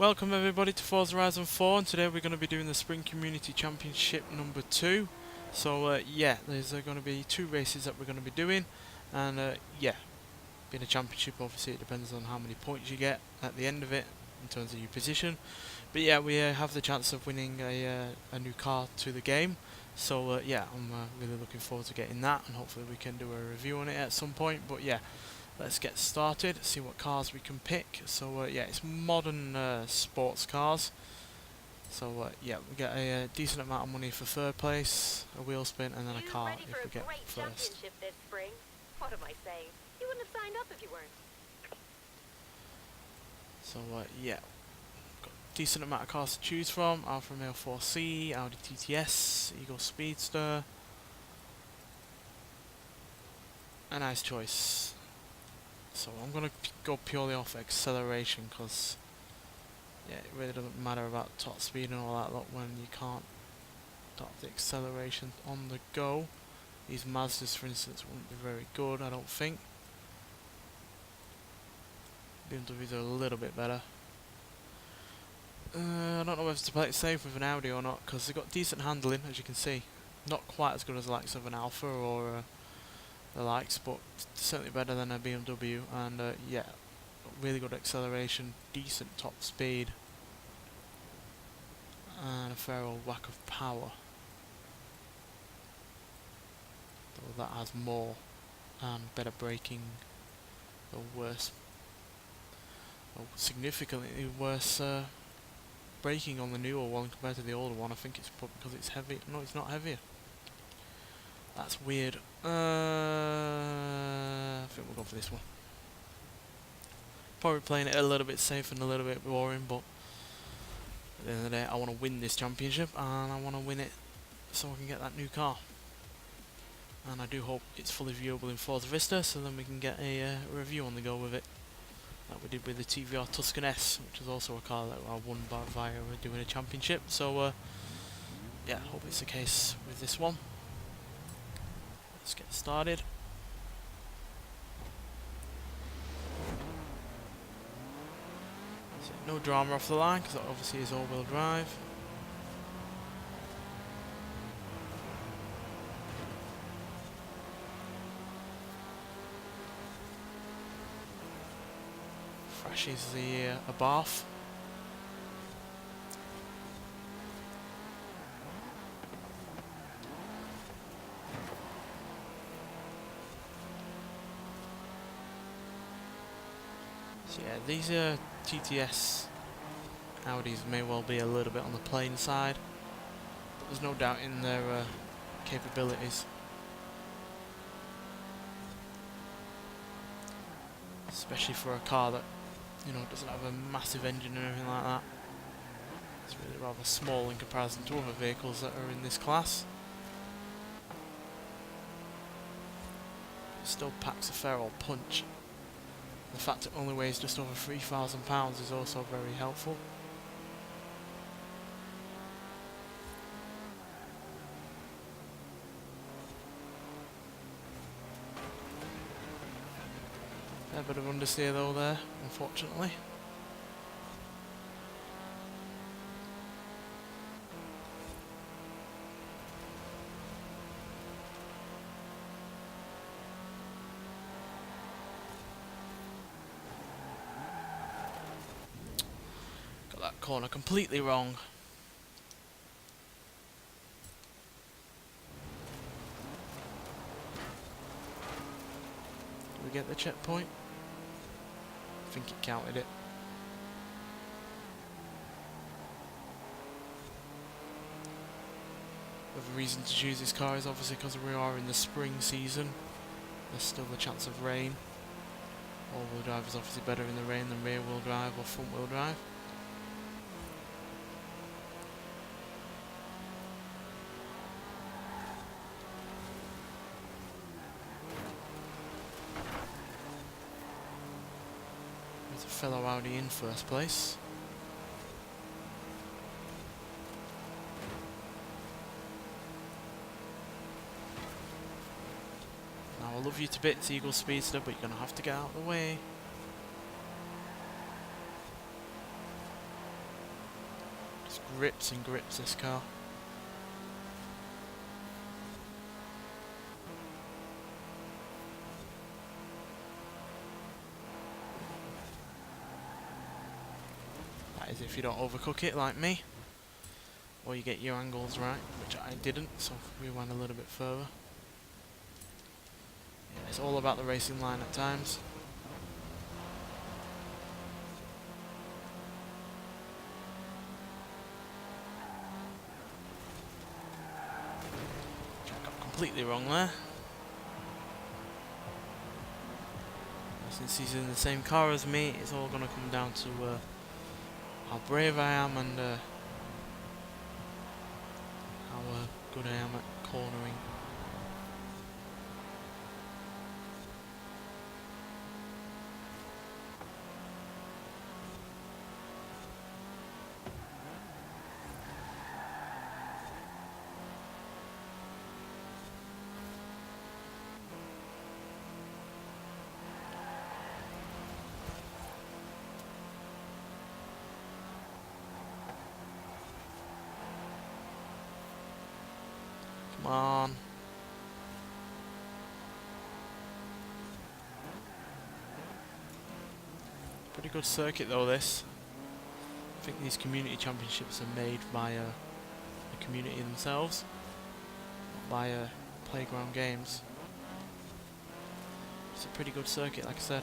Welcome everybody to Forza Horizon 4, and today we're going to be doing the Spring Community Championship number 2. So yeah, there's going to be 2 races that we're going to be doing, and yeah, being a championship obviously it depends on how many points you get at the end of it in terms of your position. But yeah, we have the chance of winning a new car to the game, so yeah, I'm really looking forward to getting that, and hopefully we can do a review on it at some point. But yeah, let's get started, see what cars we can pick. So yeah, it's modern sports cars. So yeah, we get a decent amount of money for third place, a wheel spin, and then a car if we get first. This spring? What am I saying? You wouldn't have signed up if you weren't. So yeah, got a decent amount of cars to choose from. Alfa Romeo 4C, Audi TTS, Eagle Speedster. A nice choice. So I'm going to go purely off acceleration, because yeah, it really doesn't matter about top speed and all that lot when you can't stop the acceleration on the go. These Mazdas, for instance, wouldn't be very good, I don't think. BMWs are a little bit better. I don't know whether to play it safe with an Audi or not, because they've got decent handling, as you can see. Not quite as good as the likes of an Alfa or the likes, but certainly better than a BMW, and yeah, really good acceleration, decent top speed, and a fair old whack of power. Though that has more and better braking, or worse, or significantly worse braking on the newer one compared to the older one. I think it's probably because it's heavy. No, it's not heavier. That's weird. I think we'll go for this one. Probably playing it a little bit safe and a little bit boring, but at the end of the day, I want to win this championship, and I want to win it so I can get that new car. And I do hope it's fully viewable in Forza Vista, so then we can get a review on the go with it, like we did with the TVR Tuscan S, which is also a car that I won via doing a championship. So yeah, hope it's the case with this one. Let's get started. So no drama off the line, because that obviously is all-wheel drive. Thrashes the a bath. So yeah, these TTS Audis may well be a little bit on the plain side, but there's no doubt in their capabilities. Especially for a car that, you know, doesn't have a massive engine or anything like that. It's really rather small in comparison to other vehicles that are in this class. It still packs a fair old punch. The fact it only weighs just over £3,000 is also very helpful. A bit of understeer though there, unfortunately. Got that corner completely wrong. Did we get the checkpoint? I think it counted it. The reason to choose this car is obviously because we are in the spring season. There's still a chance of rain. All-wheel drive is obviously better in the rain than rear-wheel drive or front-wheel drive. There's a fellow Audi in first place. Now I love you to bits, Eagle Speedster, but you're going to have to get out of the way. It's grips and grips, this car. That is if you don't overcook it like me. Or you get your angles right, which I didn't, so we went a little bit further. Yeah, it's all about the racing line at times. Which I got completely wrong there. Since he's in the same car as me, it's all going to come down to how brave I am and how good I am at cornering. Come on. Pretty good circuit though, this. I think these community championships are made by the community themselves, not by playground games. It's a pretty good circuit, like I said.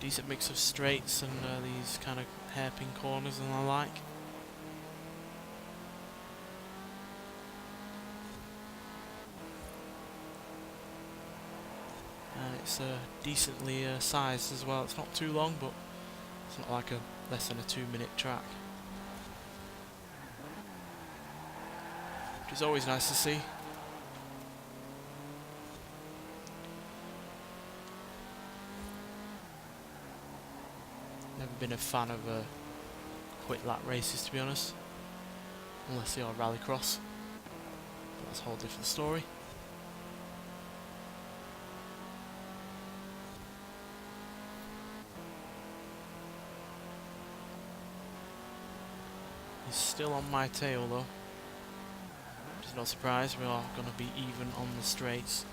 Decent mix of straights and these kind of hairpin corners and the like. And it's decently sized as well. It's not too long, but it's not like a less than a 2-minute track, which is always nice to see. Never been a fan of quick lap races, to be honest, unless they are rallycross, but that's a whole different story. He's still on my tail though, which is no surprise. We are going to be even on the straights.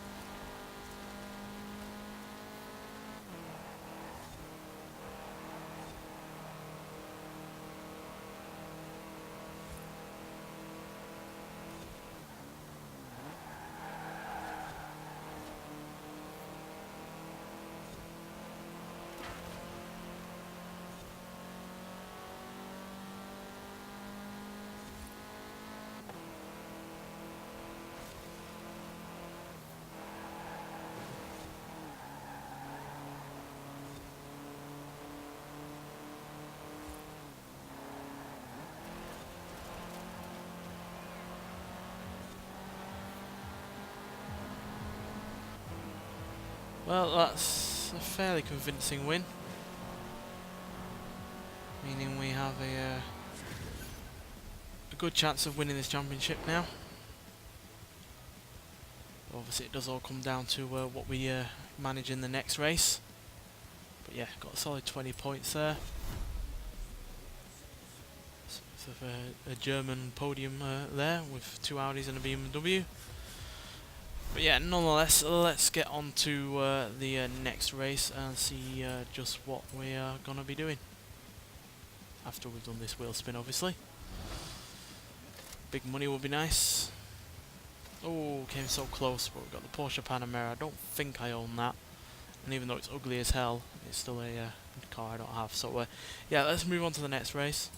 Well, that's a fairly convincing win, meaning we have a good chance of winning this championship now. Obviously it does all come down to what we manage in the next race, but yeah, got a solid 20 points there. So a German podium there with 2 Audis and a BMW. But yeah, nonetheless, let's get on to the next race and see just what we are going to be doing after we've done this wheel spin, obviously. Big money will be nice. Oh, came so close, but we've got the Porsche Panamera. I don't think I own that, and even though it's ugly as hell, it's still a car I don't have. So yeah, let's move on to the next race.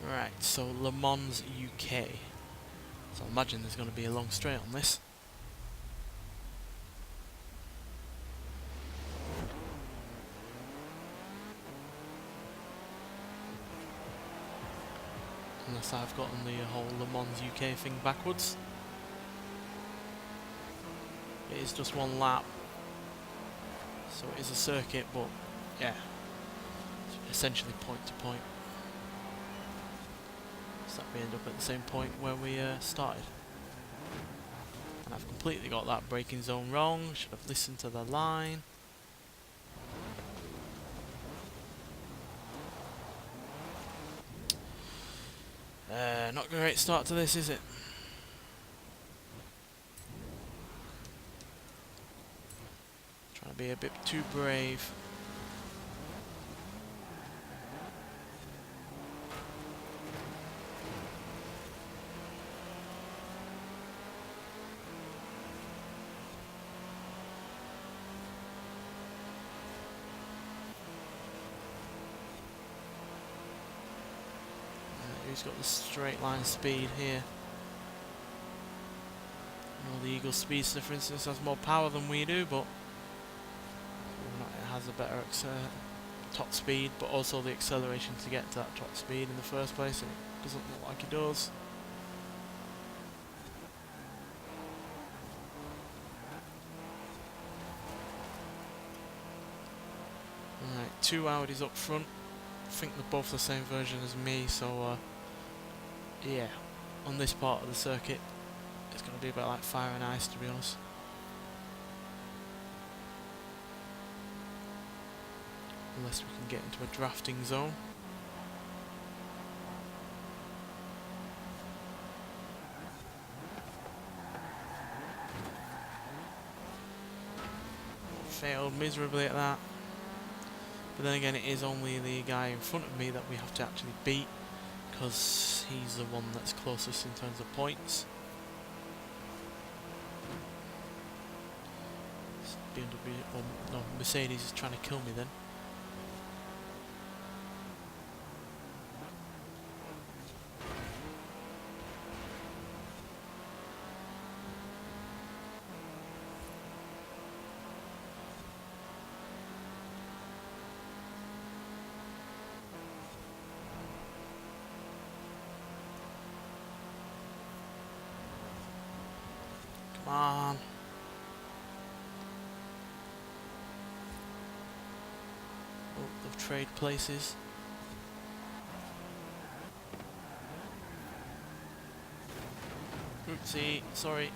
Right, so Le Mans UK. So I imagine there's going to be a long straight on this. Unless I've gotten the whole Le Mans UK thing backwards. It is just 1 lap. So it is a circuit, but yeah, it's essentially point to point. So that we end up at the same point where we started. And I've completely got that braking zone wrong. Should have listened to the line. Not a great start to this, is it? Trying to be a bit too brave. Who's got the straight line speed here? Well, the Eagle Speedster, for instance, has more power than we do, but it has a better top speed, but also the acceleration to get to that top speed in the first place, and it doesn't look like it does. Alright, 2 Audis up front. I think they're both the same version as me, so yeah, on this part of the circuit it's going to be a bit like fire and ice, to be honest. Unless we can get into a drafting zone. Failed miserably at that. But then again, it is only the guy in front of me that we have to actually beat, because he's the one that's closest in terms of points. BMW, oh no, Mercedes is trying to kill me then. Come on. Oh, they've traded places. Oopsie, sorry.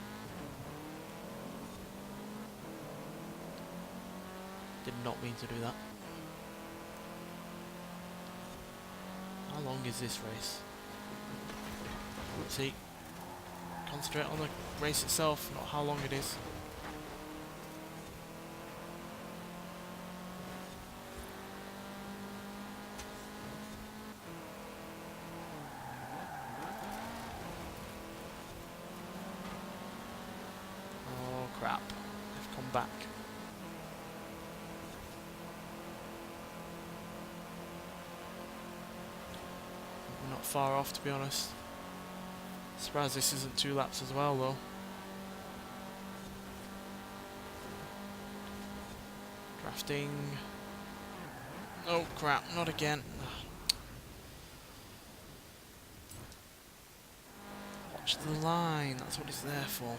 Did not mean to do that. How long is this race? Oopsie. Concentrate on the race itself, not how long it is. Oh crap, they've come back. We're not far off, to be honest. Surprised this isn't 2 laps as well, though. Drafting. Oh crap, not again. Watch the line, that's what it's there for.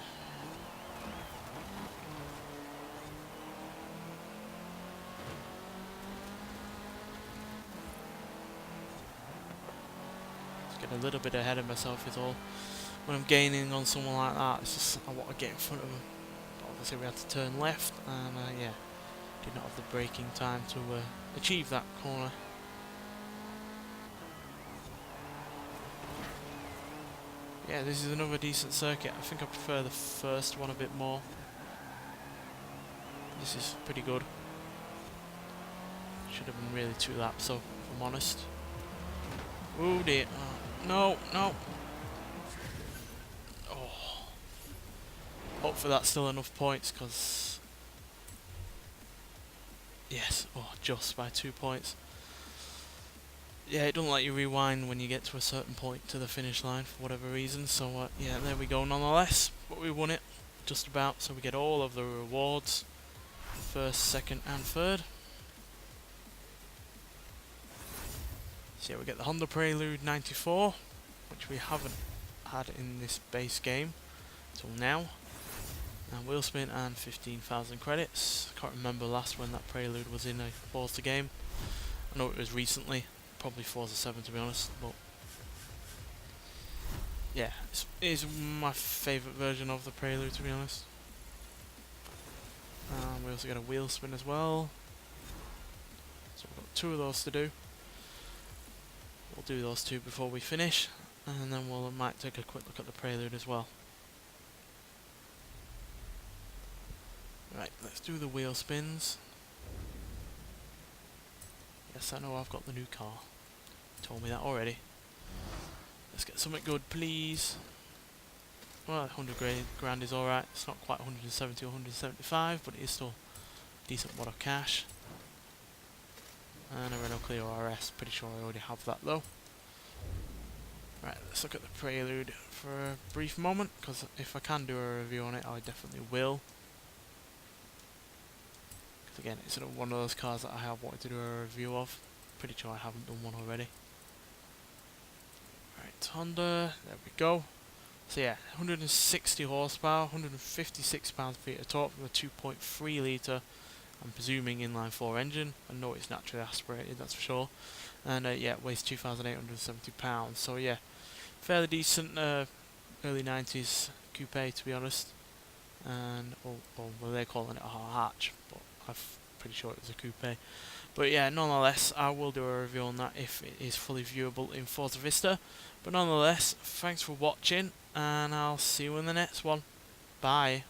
Just get a little bit ahead of myself is all. When I'm gaining on someone like that, it's just I want to get in front of them. But obviously we had to turn left, and yeah, did not have the braking time to achieve that corner. Yeah, this is another decent circuit. I think I prefer the first one a bit more. This is pretty good. Should have been really 2 laps, so if I'm honest. Oh dear. Oh, no, no. Hopefully that's still enough points, because yes, oh, just by 2 points. Yeah, it doesn't let you rewind when you get to a certain point to the finish line for whatever reason, so yeah, there we go nonetheless, but we won it, just about, so we get all of the rewards, first, second and third. So yeah, we get the Honda Prelude 94, which we haven't had in this base game until now. And wheel spin and 15,000 credits. Can't remember last when that Prelude was in a Forza game. I know it was recently, probably Forza 7 to be honest, but yeah, it is my favourite version of the Prelude, to be honest. We also get a wheel spin as well, so we've got 2 of those to do. We'll do those 2 before we finish. and then we'll might take a quick look at the Prelude as well. Right, let's do the wheel spins. Yes, I know I've got the new car. You told me that already. Let's get something good, please. Well, 100 grand is alright. It's not quite 170 or 175, but it is still a decent wad of cash. And a Renault Clio RS. Pretty sure I already have that though. Right, let's look at the Prelude for a brief moment, because if I can do a review on it, I definitely will. Because again, it's one of those cars that I have wanted to do a review of. Pretty sure I haven't done one already. Right, Honda, there we go. So yeah, 160 horsepower, 156 pounds-feet of torque with a 2.3 litre, I'm presuming inline 4 engine. I know it's naturally aspirated, that's for sure. And yeah, it weighs 2,870 pounds. So yeah, fairly decent early 90s coupe, to be honest. And well, they're calling it a hatch, but I'm pretty sure it was a coupe. But yeah, nonetheless, I will do a review on that if it is fully viewable in Forza Vista. But nonetheless, thanks for watching, and I'll see you in the next one. Bye.